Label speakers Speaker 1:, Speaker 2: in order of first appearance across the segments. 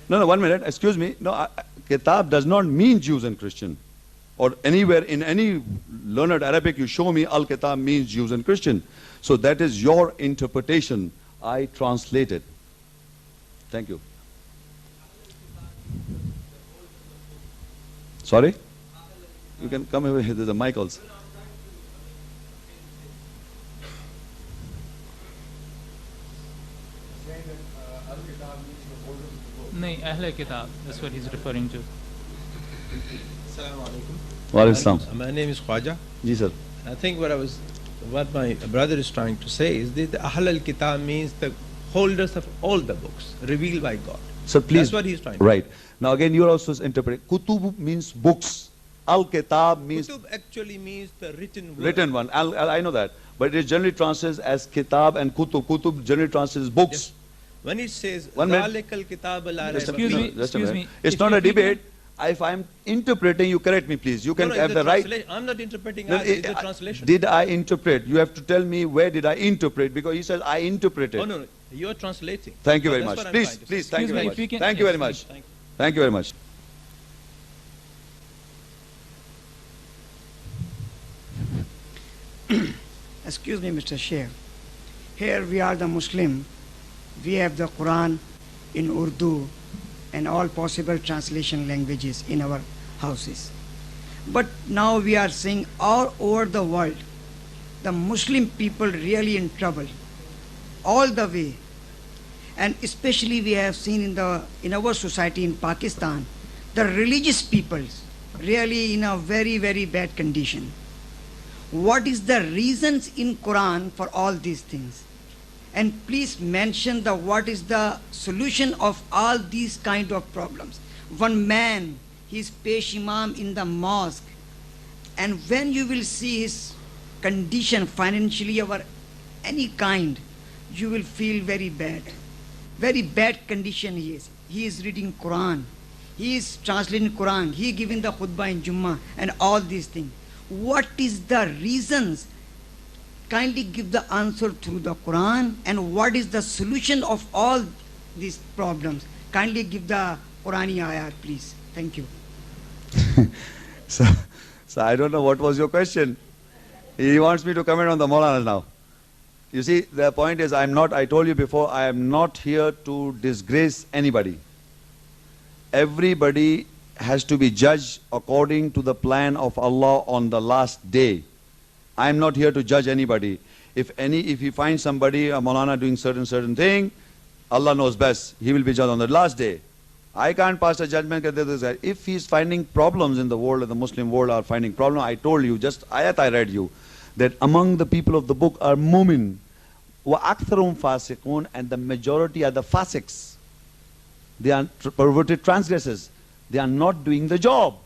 Speaker 1: No, 1 minute. Excuse me. No, kitab does not mean Jews and Christian. Or anywhere in any learned Arabic, you show me al-kitab means Jews and Christian. So that is your interpretation. I translate it. Thank you. Sorry? You can come over here. There's a mic also.
Speaker 2: No, Ahl Kitab. That's what he's referring to.
Speaker 3: Assalamu alaikum.
Speaker 1: Wa alaikum salam.
Speaker 3: My name is Khwaja.
Speaker 1: Ji sir.
Speaker 3: I think what my brother is trying to say is that the Ahl al-Kitab means the holders of all the books revealed by God.
Speaker 1: So please.
Speaker 3: That's what he's trying to
Speaker 1: Right. Now again, you are also interpreting. Kutub means books. Al-Kitab means...
Speaker 3: Kutub actually means the written word.
Speaker 1: Written one. I know that. But it is generally translated as Kitab and Kutub. Kutub generally translated as books.
Speaker 3: Yes. When it says,
Speaker 1: One minute.
Speaker 3: ذَلِكَ الْكِتَابَ لَا
Speaker 1: Just a
Speaker 3: رَيْبَ
Speaker 2: Excuse
Speaker 3: فِيهِ.
Speaker 2: me.
Speaker 1: Just a
Speaker 2: Excuse
Speaker 1: minute.
Speaker 2: me.
Speaker 1: It's
Speaker 2: If
Speaker 1: not
Speaker 2: you-
Speaker 1: a
Speaker 2: if you can-
Speaker 1: debate. If I'm interpreting, you correct me, please. You can
Speaker 3: No,
Speaker 1: have
Speaker 3: it's
Speaker 1: the right.
Speaker 3: I'm not interpreting.
Speaker 1: No,
Speaker 3: It's the translation.
Speaker 1: Did I interpret? You have to tell me where did I interpret, because he says I interpreted.
Speaker 3: Oh no, you are translating.
Speaker 1: Thank you
Speaker 3: So
Speaker 1: very
Speaker 3: that's
Speaker 1: much.
Speaker 3: what I'm
Speaker 1: Please,
Speaker 3: trying to say.
Speaker 1: please, thank
Speaker 2: Excuse
Speaker 1: you very
Speaker 2: me,
Speaker 1: much.
Speaker 2: if we can-
Speaker 1: Thank you very
Speaker 2: yes,
Speaker 1: much.
Speaker 3: Thank you.
Speaker 1: Thank you very much.
Speaker 4: Excuse me, Mr. Shaikh. Here we are the Muslim. We have the Quran in Urdu and all possible translation languages in our houses. But now we are seeing all over the world, the Muslim people really in trouble, all the way. And especially we have seen in our society in Pakistan, the religious peoples really in a very, very bad condition. What is the reasons in Quran for all these things? And please mention what is the solution of all these kind of problems. One man, he is pesh imam in the mosque, and when you will see his condition financially or any kind, you will feel very bad. Very bad condition he is. He is reading Quran. He is translating Quran. He is giving the khutbah in Jummah and all these things. What is the reasons? Kindly give the answer through the Quran, and what is the solution of all these problems? Kindly give the Qurani ayat, please. Thank you.
Speaker 1: So I don't know what was your question. He wants me to comment on the Maulana now. You see, the point is, I told you before, I am not here to disgrace anybody. Everybody has to be judged according to the plan of Allah on the last day. I am not here to judge anybody. If you find somebody, a Maulana doing certain thing, Allah knows best. He will be judged on the last day. I can't pass a judgment. If he is finding problems in the world, the Muslim world are finding problems, I told you, just ayat I read you, that among the people of the book are mu'min, wa aktharum fasiqun, and the majority are the fasiqs. They are perverted transgressors. They are not doing the job.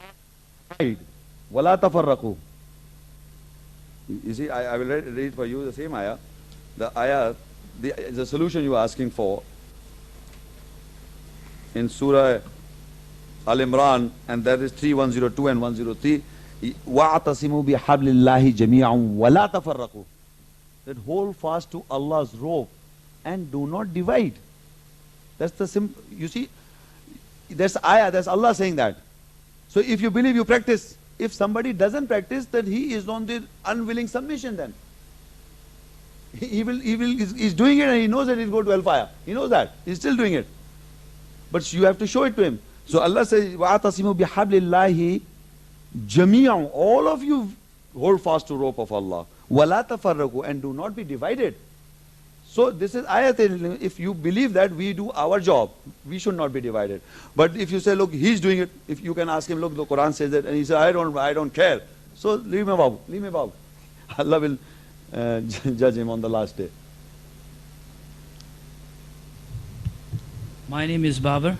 Speaker 1: Wala tafarraqu. You see, I will read for you the same ayah. The ayah, the solution you are asking for in Surah Al-Imran, and that is 3102 and 103. وَاعْتَصِمُوا بِحَبْلِ اللَّهِ جَمِيعًا وَلَا تَفَرَّقُوا. That hold fast to Allah's rope and do not divide. That's the simple. You see, that's ayah, that's Allah saying that. So if you believe, you practice. If somebody doesn't practice, then he is on the unwilling submission then. He's doing it and he knows that he'll go to hellfire. He knows that. He's still doing it. But you have to show it to him. So Allah says, وَاعْتَصِمُوا بِحَبْلِ اللَّهِ جَمِيعًا. All of you hold fast to rope of Allah. وَلَا تَفَرَّقُوا. And do not be divided. So this is ayat. If you believe that we do our job, we should not be divided. But if you say, look, he's doing it, if you can ask him, look, the Quran says that, and he says, I don't care. So leave him about. Leave him about. Allah will judge him on the last day.
Speaker 5: My name is Babar.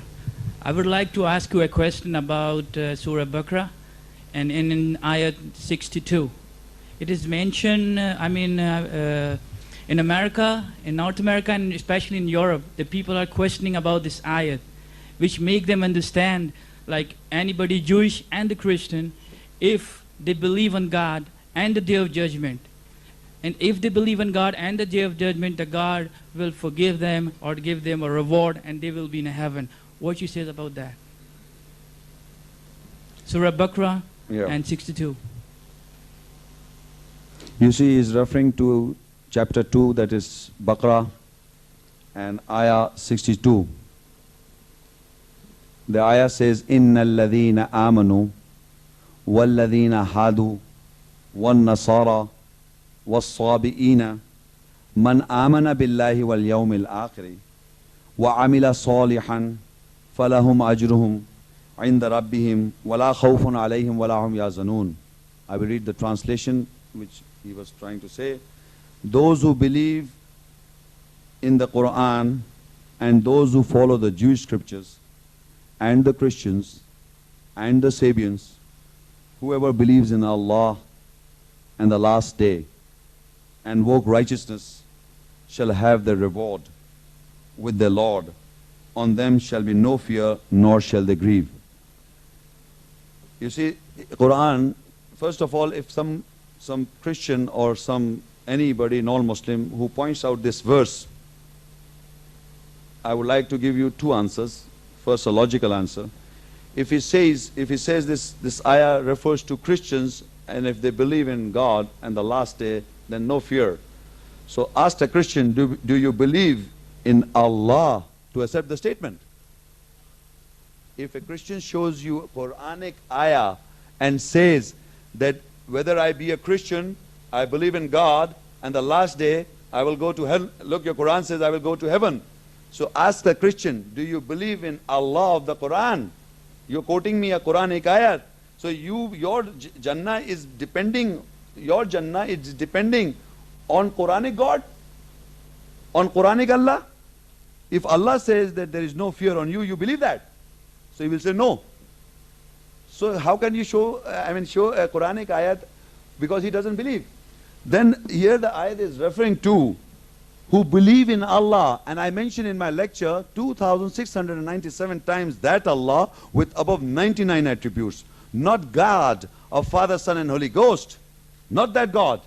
Speaker 5: I would like to ask you a question about Surah Baqarah, and in ayat 62. It is mentioned, in America, in North America, and especially in Europe, the people are questioning about this ayat, which make them understand, like anybody Jewish and the Christian, if they believe on God and the Day of Judgment, and if they believe in God and the Day of Judgment, the God will forgive them or give them a reward and they will be in heaven. what you said about that. Surah Baqarah
Speaker 1: Yeah.
Speaker 5: and 62.
Speaker 1: You see, he's referring to chapter 2, that is Baqarah, and ayah 62. The ayah says, Inna alladhina amanu walladhina hadu wal nasara was sabi'ina man amana billahi wal yawmil akhiri wa amila salihan falahum ajruhum inda rabbihim wala khawfun alayhim wala hum yazanun. I will read the translation which he was trying to say. Those who believe in the Quran and those who follow the Jewish scriptures and the Christians and the Sabians, whoever believes in Allah and the last day and work righteousness shall have their reward with their Lord. On them shall be no fear, nor shall they grieve. You see, Quran, first of all, if some Christian or anybody non-Muslim who points out this verse, I would like to give you two answers. First, a logical answer. If he says this ayah refers to Christians, and if they believe in God and the last day, then no fear. So ask a Christian, do you believe in Allah, to accept the statement? If a Christian shows you a Quranic ayah and says that whether I be a Christian, I believe in God, and the last day I will go to hell. Look, your Quran says I will go to heaven. So ask the Christian, do you believe in Allah of the Quran? You're quoting me a Quranic ayat. So your Jannah is depending on Quranic God, on Quranic Allah. If Allah says that there is no fear on you, you believe that. So he will say no. So how can you show a Quranic ayat because he doesn't believe? Then here the ayat is referring to who believe in Allah, and I mentioned in my lecture 2,697 times that Allah with above 99 attributes. Not God of Father, Son and Holy Ghost. Not that God.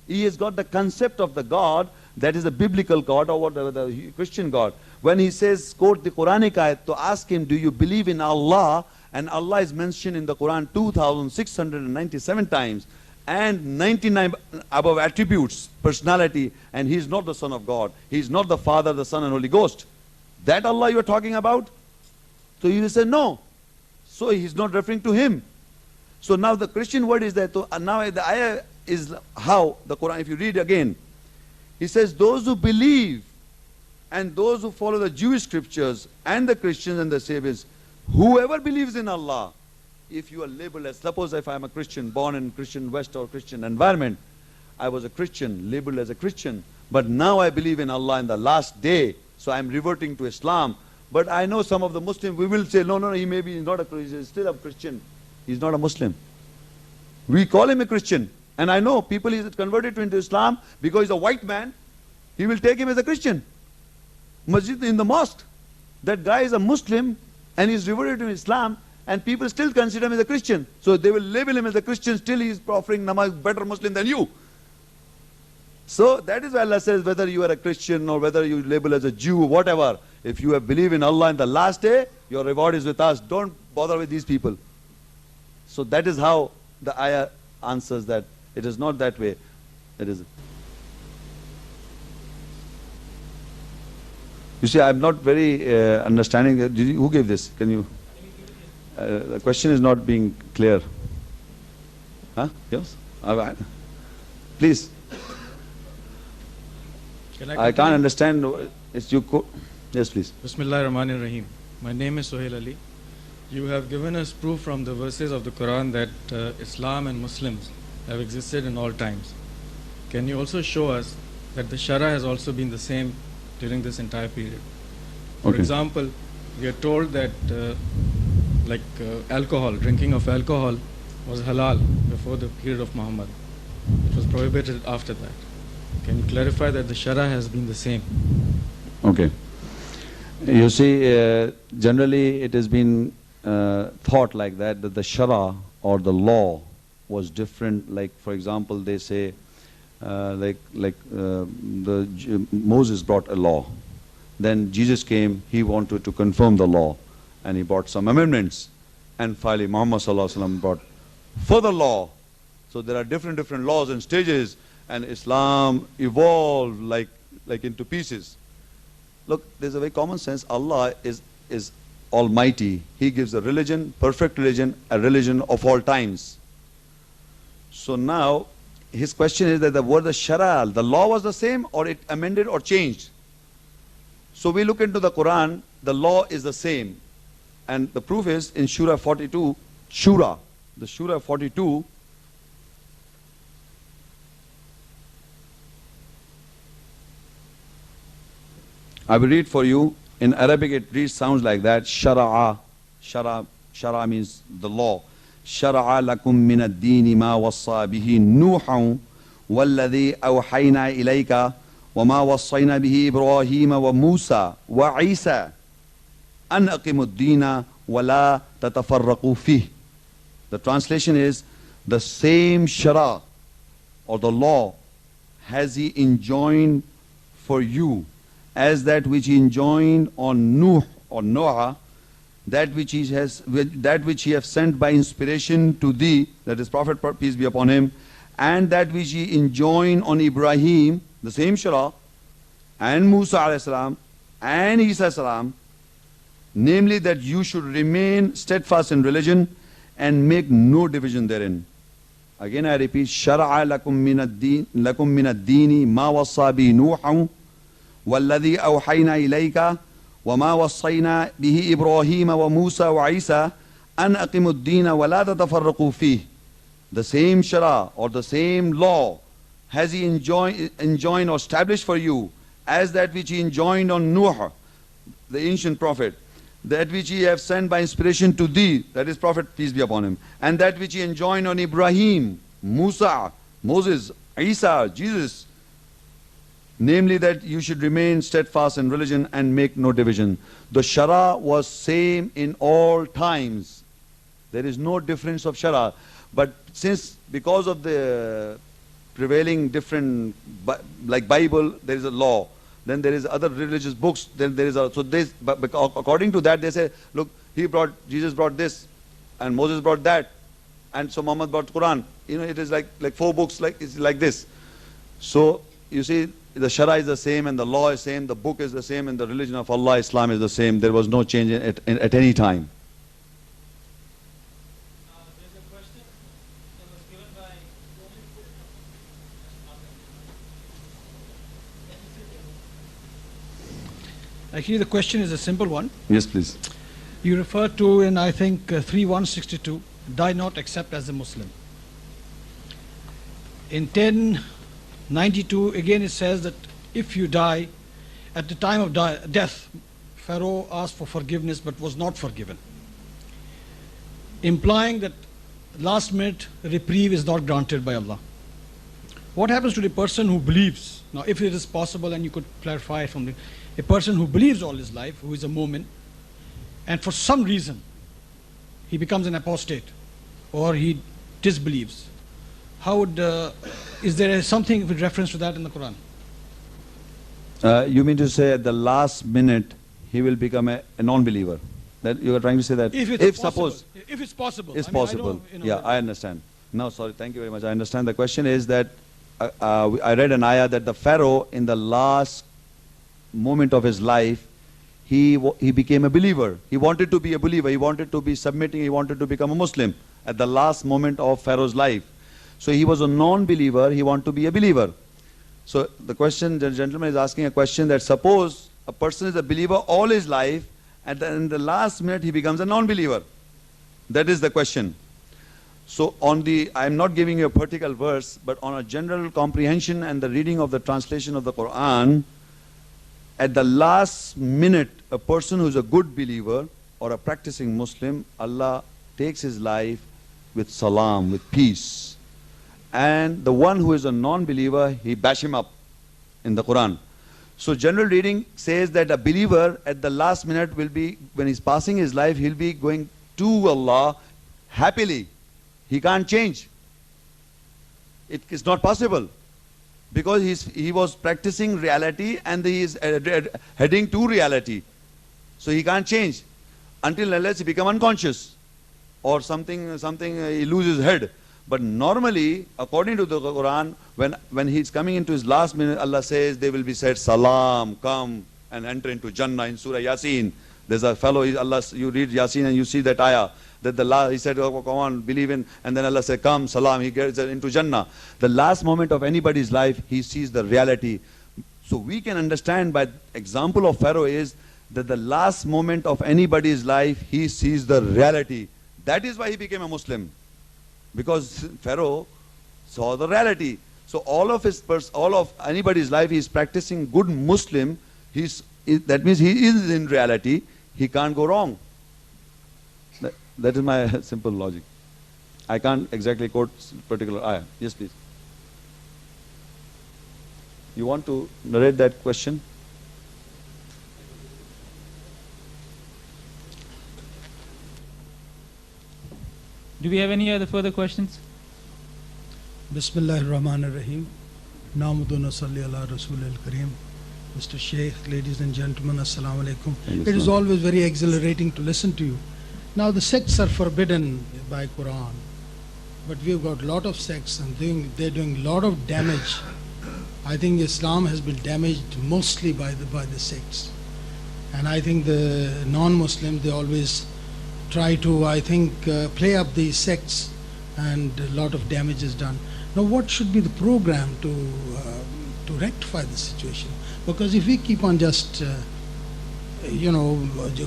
Speaker 1: He has got the concept of the God that is a biblical God or whatever, the Christian God. When he says, quote the Quranic ayat, to ask him, do you believe in Allah? And Allah is mentioned in the Quran 2,697 times. And 99 above attributes, personality, and he is not the Son of God. He is not the Father, the Son and Holy Ghost. That Allah you are talking about? So you will say no. So he is not referring to him. So now the Christian word is that. So now the ayah is how the Quran, if you read again, he says those who believe and those who follow the Jewish scriptures and the Christians and the Saviors, whoever believes in Allah, if you are labeled as, suppose if I am a Christian, born in Christian West or Christian environment, I was a Christian, labeled as a Christian, but now I believe in Allah in the last day, so I am reverting to Islam. But I know some of the Muslims, we will say, no, he may be not a Christian, he's still a Christian. He's not a Muslim. We call him a Christian. And I know people he's converted into Islam because he's a white man, he will take him as a Christian. Masjid in the mosque, that guy is a Muslim and he's reverted to Islam, and people still consider him as a Christian. So they will label him as a Christian, still he is offering namaz, better Muslim than you. So that is why Allah says whether you are a Christian or whether you label as a Jew, whatever, if you have believed in Allah in the last day, your reward is with us. Don't bother with these people. So that is how the ayah answers that. It is not that way. It is. You see, I am not very understanding. Who gave this? Can you? The question is not being clear. Huh? Yes? All right. Please. I can't understand. It's you. Yes, please.
Speaker 6: Bismillahirrahmanirrahim. My name is Sohail Ali. You have given us proof from the verses of the Quran that Islam and Muslims have existed in all times. Can you also show us that the Shara has also been the same during this entire period? For example, we are told that alcohol, drinking of alcohol was halal before the period of Muhammad. It was prohibited after that. Can you clarify that the Shara has been the same?
Speaker 1: Okay. You see, generally it has been thought like that the Shara or the law was different. Like, for example, they say Moses brought a law. Then Jesus came, he wanted to confirm the law. and he brought some amendments. And finally Muhammad sallallahu alaihi wasallam brought further law. So there are different laws and stages, and Islam evolved like into pieces. Look, there's a very common sense. Allah is almighty. He gives a religion, perfect religion, a religion of all times. So now his question is that the word shara, the law was the same, or it amended or changed. So we look into the Quran, the law is the same. And the proof is in Surah 42, the Surah 42, I will read for you. In Arabic it sounds like that. Shara'a. Shara means the law. Shara'a lakum min ad-dini ma wassa bihi Nuhan walladhi awhayna ilayka wa ma wassayna bihi Ibrahim wa Musa wa Isa an aqimu ad-dina wa la tatafarraqu fih. The translation is, the same shara or the law has he enjoined for you as that which he enjoined on Nuh or Noah, that which he have sent by inspiration to thee, that is Prophet, peace be upon him, and that which he enjoined on Ibrahim, the same shara, and Musa alayhi salam, and Isa salam, namely that you should remain steadfast in religion and make no division therein. Again I repeat, Shara'a lakum min ad-dini ma wassa bi Nuhan والذي أوحينا إليك وما وصينا به إبراهيم وموسى وعيسى أن أقيموا الدين ولا تتفرقوا فيه. The same shara or the same law has he enjoined or established for you as that which he enjoined on Nuh, the ancient prophet, that which he have sent by inspiration to thee, that is Prophet, peace be upon him, and that which he enjoined on Ibrahim, Musa, Moses, Isa, Jesus, namely that you should remain steadfast in religion and make no division. The shara was same in all times. There is no difference of shara. But because of the prevailing different, like Bible, there is a law. Then there is other religious books. Then there is but according to that they say, look, Jesus brought this, and Moses brought that, and so Muhammad brought Quran. It is like 4 books, it's like this. So you see, the shara is the same and the law is same, the book is the same, and the religion of Allah, Islam, is the same. There was no change at any time.
Speaker 2: There's a question that was given by
Speaker 7: Actually, the question is a simple one.
Speaker 1: Yes, please.
Speaker 7: You refer to in, I think, 3:162, die not except as a Muslim. In 10:92, again it says that if you die, at the time of death, Pharaoh asked for forgiveness but was not forgiven, implying that last minute reprieve is not granted by Allah. What happens to the person who believes? Now, if it is possible, and you could clarify it from a person who believes all his life, who is a mu'min, and for some reason he becomes an apostate or he disbelieves. Is there something with reference to that in the Quran?
Speaker 1: You mean to say at the last minute he will become a non-believer? That you are trying to say that
Speaker 7: If it's possible.
Speaker 1: It's possible. I understand. No, sorry, thank you very much. I understand. The question is that I read an ayah that the Pharaoh, in the last moment of his life, he became a believer. He wanted to be a believer. He wanted to be submitting. He wanted to become a Muslim at the last moment of Pharaoh's life. So he was a non-believer. He wanted to be a believer. So the gentleman is asking a question that suppose a person is a believer all his life, and then in the last minute he becomes a non-believer. That is the question. So I'm not giving you a particular verse, but on a general comprehension and the reading of the translation of the Quran, at the last minute, a person who is a good believer or a practicing Muslim, Allah takes his life with salam, with peace. And the one who is a non-believer, he bash him up in the Quran. So general reading says that a believer at the last minute will be, when he's passing his life, he'll be going to Allah happily. He can't change. It is not possible. Because he was practicing reality and he is heading to reality. So he can't change. until unless he become unconscious or something he loses his head. But normally, according to the Quran, when he's coming into his last minute, Allah says they will be said, Salam, come and enter into Jannah in Surah Yasin. There's a fellow, Allah, you read Yasin and you see that ayah, that he said, oh, come on, believe in, and then Allah said, come, Salam, he gets into Jannah. The last moment of anybody's life, he sees the reality. So we can understand by example of Pharaoh is that the last moment of anybody's life, he sees the reality. That is why he became a Muslim. Because Pharaoh saw the reality. So all of anybody's life, he is practicing good Muslim. That means he is in reality. He can't go wrong. That is my simple logic. I can't exactly quote particular ayah. Yes, please. You want to narrate that question?
Speaker 5: Do we have any other further questions?
Speaker 8: Bismillahir Rahmanir Rahim. Namaduna salli ala Rasul al-Kareem. Mr. Shaikh, ladies and gentlemen, Assalamu alaikum. It is always very exhilarating to listen to you. Now the sects are forbidden by Quran, but we've got a lot of sects and they're doing a lot of damage. I think Islam has been damaged mostly by the sects. And I think the non-Muslims, they always try to, I think, play up these sects, and a lot of damage is done. Now what should be the program to rectify the situation? Because if we keep on just,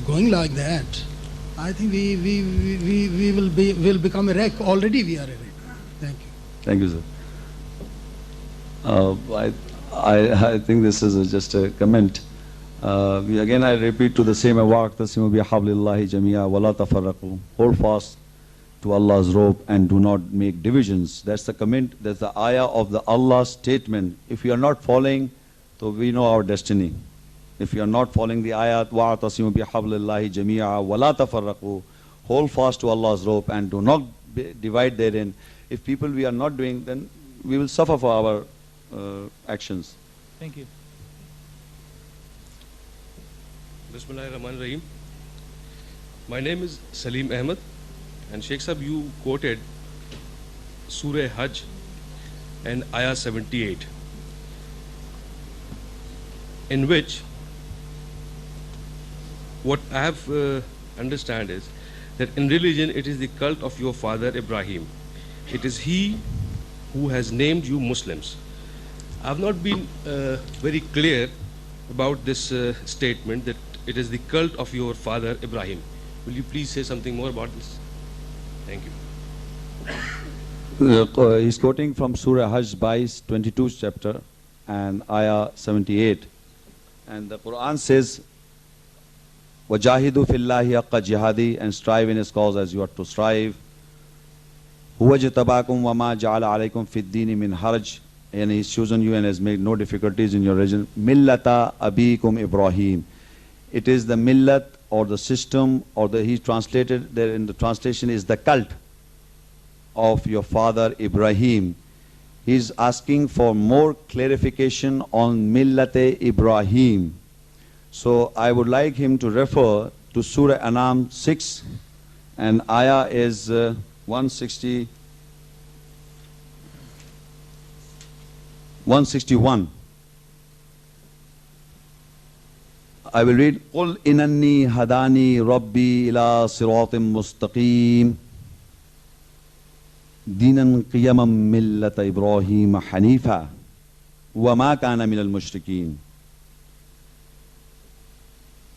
Speaker 8: going like that, I think we'll become a wreck. Already we are a wreck. Thank you.
Speaker 1: Thank you, sir. I think this is just a comment. Again, I repeat to the same wa'tasimu bihablillahi jami'a wa la tafarraqu. Hold fast to Allah's rope and do not make divisions. That's the comment, that's the ayah of the Allah statement. If you are not following, so we know our destiny. If you are not following the ayat, wa'tasimu bihablillahi jami'a wa la tafarraqu. Hold fast to Allah's rope and do not divide therein. If people we are not doing, then we will suffer for our actions.
Speaker 5: Thank you.
Speaker 9: Bismillahirrahmanirrahim. My name is Salim Ahmed, and Sheikh Sahib, you quoted Surah Hajj and Ayah 78, in which what I have understand is that in religion it is the cult of your father Ibrahim. It is he who has named you Muslims. I have not been very clear about this statement that it is the cult of your father Ibrahim. Will you please say something more about this? Thank you.
Speaker 1: He's quoting from Surah Hajj, 22 chapter and Ayah 78. And the Quran says, وَجَاهِدُوا فِي اللَّهِ حَقَّ جِهَادِهِ, and strive in His cause as you are to strive. هُوَ اجْتَبَاكُمْ وَمَا جَعَلَ عَلَيْكُمْ فِي الدِّينِ مِنْ حَرَجٍ, and He's chosen you and has made no difficulties in your religion. مِلَّةَ أَبِيكُمْ Ibrahim. It is the millat or the system, or he translated there in the translation is the cult of your father Ibrahim. He's asking for more clarification on Millate Ibrahim. So I would like him to refer to Surah Anam 6, and ayah is 161. I will read, قُلْ إِنَنِّي هَدَانِي رَبِّي إِلَىٰ صِرَاطٍ مُسْتَقِيمٍ دِينًا قِيَمًا مِلَّةَ إِبْرَاهِيمَ حَنِيفًا وَمَا كَانَ مِنَ الْمُشْرِكِينَ.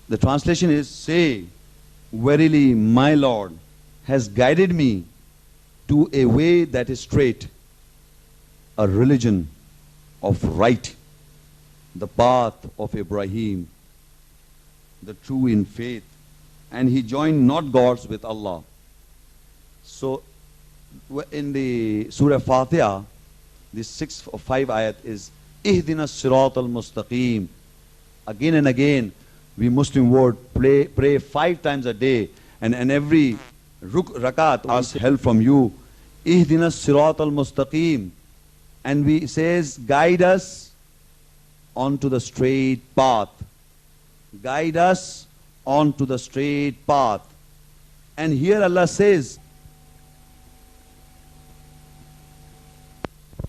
Speaker 1: The translation is, say, verily my Lord has guided me to a way that is straight, a religion of right, the path of Ibrahim, the true in faith, and he joined not gods with Allah. So in the Surah Fatiha, the 6 or 5 ayat is Ihdina Sirat al-Mustaqim. Again and again, we Muslim word pray 5 times a day, and every rakat asks help from you. Ihdina Sirat al-Mustaqim. And we says, guide us onto the straight path. Guide us onto the straight path. And here Allah says,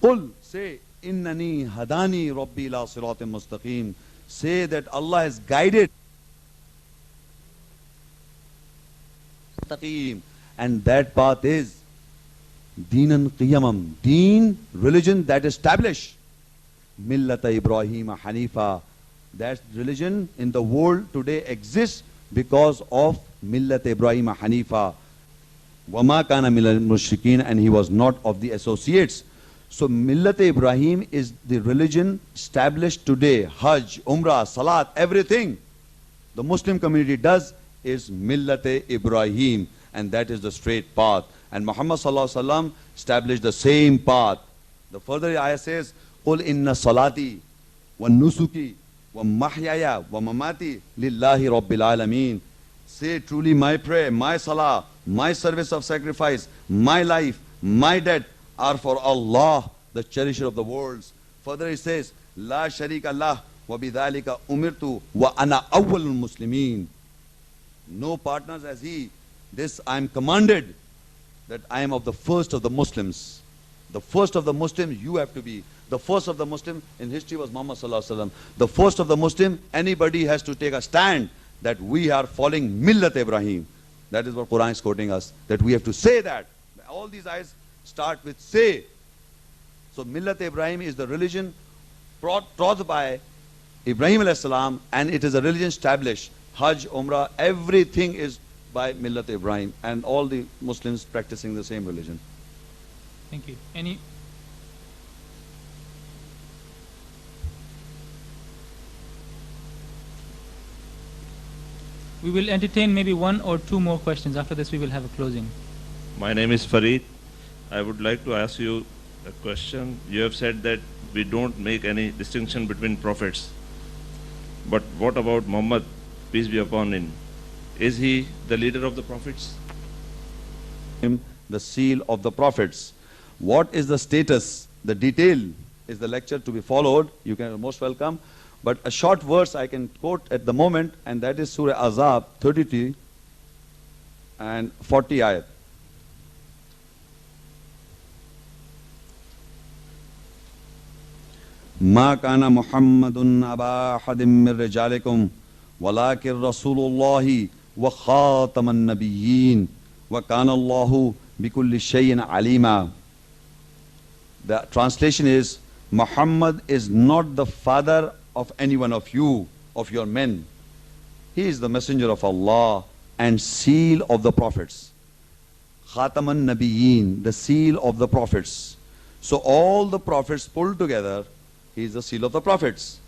Speaker 1: Qul, say, Innani hadani Rabbi ila siratim mustaqim. Say that Allah has guided. And that path is Deenan Qiyamam. Deen, religion that established. Millata Ibrahim Hanifa. That religion in the world today exists because of Millat Ibrahim Hanifa. Wama kana minal mushrikeen, and he was not of the associates. So Millat Ibrahim is the religion established today. Hajj, Umrah, Salat, everything the Muslim community does is Millat Ibrahim, and that is the straight path. And Muhammad sallallahu alaihi wasallam established the same path. The further ayah says, Qul inna salati wa nusuki wa mahyaya wa mamati lillahi rabbil alameen. Say truly my prayer, my salah, my service of sacrifice, my life, my death are for Allah, the cherisher of the worlds. Further he says, La sharika lah wa bidhalika umirtu wa ana awwalul muslimin. No partners as he. This I am commanded that I am of the first of the Muslims. The first of the Muslims you have to be. The first of the Muslim in history was Muhammad sallallahu alaihi wasallam. The first of the Muslim, anybody has to take a stand that we are following Millat Ibrahim. That is what Quran is quoting us, that we have to say that. All these ayahs start with say. So Millat Ibrahim is the religion taught by Ibrahim alayhi salam, and it is a religion established. Hajj, Umrah, everything is by Millat Ibrahim, and all the Muslims practicing the same religion.
Speaker 2: Thank you. Any? We will entertain maybe one or two more questions. After this, we will have a closing.
Speaker 10: My name is Farid. I would like to ask you a question. You have said that we don't make any distinction between prophets. But what about Muhammad, peace be upon him? Is he the leader of the prophets?
Speaker 1: The seal of the prophets. What is the status? The detail is the lecture to be followed. You can most welcome. But a short verse I can quote at the moment, and that is Surah Azab 33 and 40 ayat. ما كان محمد أبا أحد من رجالكم ولكن رسول الله وخاتم النبيين وكان الله بكل شيء عليما. The translation is, Muhammad is not the father of any one of you, of your men. He is the messenger of Allah and seal of the prophets. Khataman Nabiyyin, the seal of the prophets. So all the prophets pulled together, he is the seal of the prophets.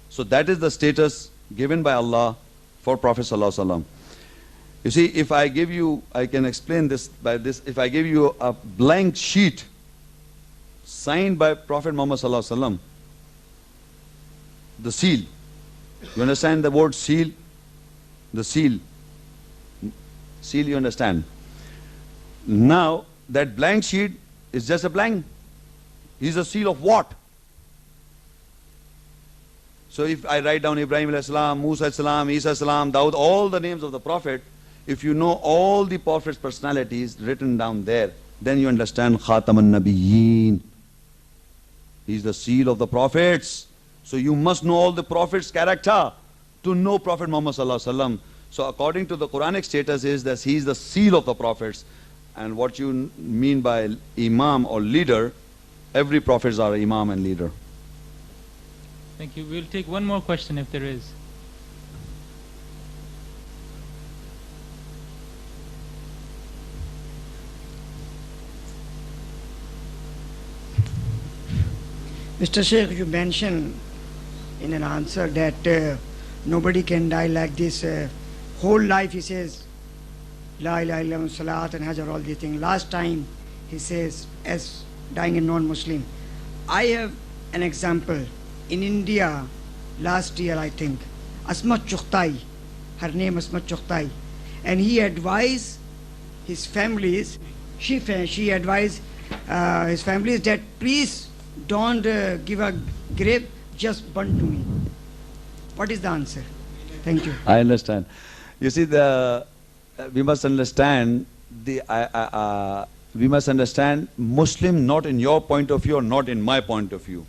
Speaker 1: So that is the status given by Allah for Prophet sallallahu alaihi wasallam. You see, if I give you, I can explain this by this, if I give you a blank sheet signed by Prophet Muhammad sallallahu alaihi wasallam, the seal. You understand the word seal? The seal. Seal, you understand? Now, that blank sheet is just a blank. He's a seal of what? So if I write down Ibrahim alayhi salam, Musa alayhi salam, Isa alayhi salam, Daud, all the names of the Prophet, if you know all the Prophet's personalities written down there, then you understand Khataman Nabiyyin. He's the seal of the Prophets. So you must know all the Prophet's character to know Prophet Muhammad sallallahu alaihi wasallam. So according to the Quranic status is that he is the seal of the Prophets. And what you mean by Imam or leader, every Prophets are Imam and leader.
Speaker 2: Thank you. We'll take one more question if there is.
Speaker 4: Mr. Shaikh, you mentioned in an answer that nobody can die like this. Whole life he says, La ilaha illallah, salat and hajj, all these things. Last time he says, as dying a non-Muslim. I have an example. In India, last year I think, Asmat Chughtai, her name Asmat Chughtai, and he advised his families, she advised his families that please don't give a grave, just burn to me. What is the answer? Thank you.
Speaker 1: I understand. You see, we must understand we must understand Muslim not in your point of view or not in my point of view.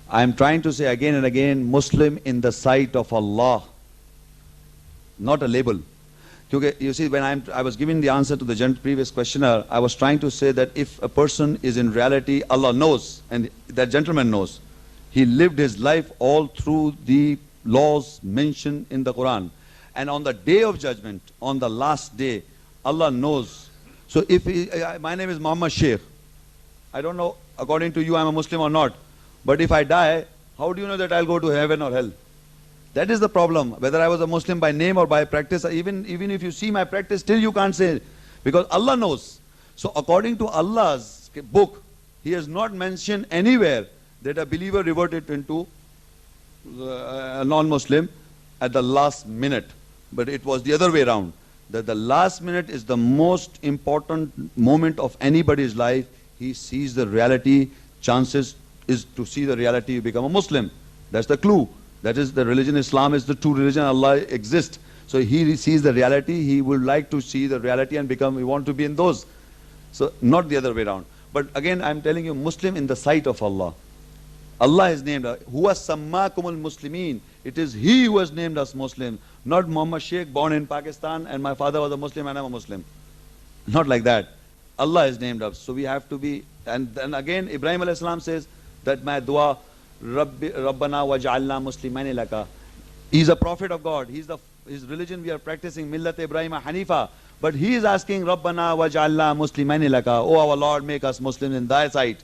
Speaker 1: I am trying to say again and again, Muslim in the sight of Allah, not a label. You see, when I was giving the answer to the previous questioner, I was trying to say that if a person is in reality, Allah knows, and that gentleman knows. He lived his life all through the laws mentioned in the Quran. And on the day of judgment, on the last day, Allah knows. So if my name is Muhammad Shaikh, I don't know, according to you, I'm a Muslim or not. But if I die, how do you know that I'll go to heaven or hell? That is the problem. Whether I was a Muslim by name or by practice, even if you see my practice, still you can't say, because Allah knows. So according to Allah's book, He has not mentioned anywhere that a believer reverted into a non-Muslim at the last minute. But it was the other way around. That the last minute is the most important moment of anybody's life. He sees the reality. Chances is to see the reality, you become a Muslim. That's the clue. That is, the religion Islam is the true religion. Allah exists. So he sees the reality. He would like to see the reality and we want to be in those. So not the other way around. But again, I'm telling you, Muslim in the sight of Allah. Allah is named, Huwa sammakumul muslimin. It is He who has named us Muslim. Not Muhammad Shaikh, born in Pakistan, and my father was a Muslim and I'm a Muslim. Not like that. Allah has named us. So we have to be, and then again, Ibrahim alayhi salam says that my dua, Rabbana waj'alna muslimaini laka. He's a prophet of God. His religion we are practicing, Millat Ibrahim Hanifa. But he is asking, Rabbana waj'alna muslimaini laka. Oh our Lord, make us Muslims in thy sight.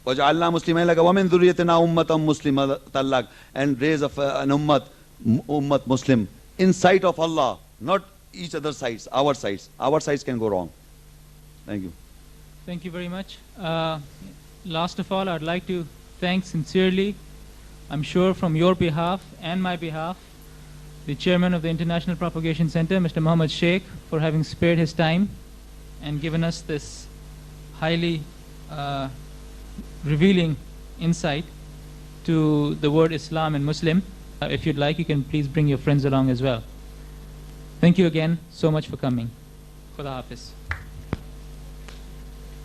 Speaker 1: Waj'alna muslimaini laka wa min dhurriyyatina ummatan muslimatan lak. And raise an ummat Muslim in sight of Allah, not each other's sides, our sides. Our sides can go wrong. Thank you.
Speaker 2: Thank you very much. Last of all, I'd like to thank sincerely, I'm sure from your behalf and my behalf, the chairman of the International Propagation Center, Mr. Muhammad Shaikh, for having spared his time and given us this highly revealing insight to the word Islam and Muslim. If you'd like, you can please bring your friends along as well. Thank you again so much for coming. Khuda Hafiz.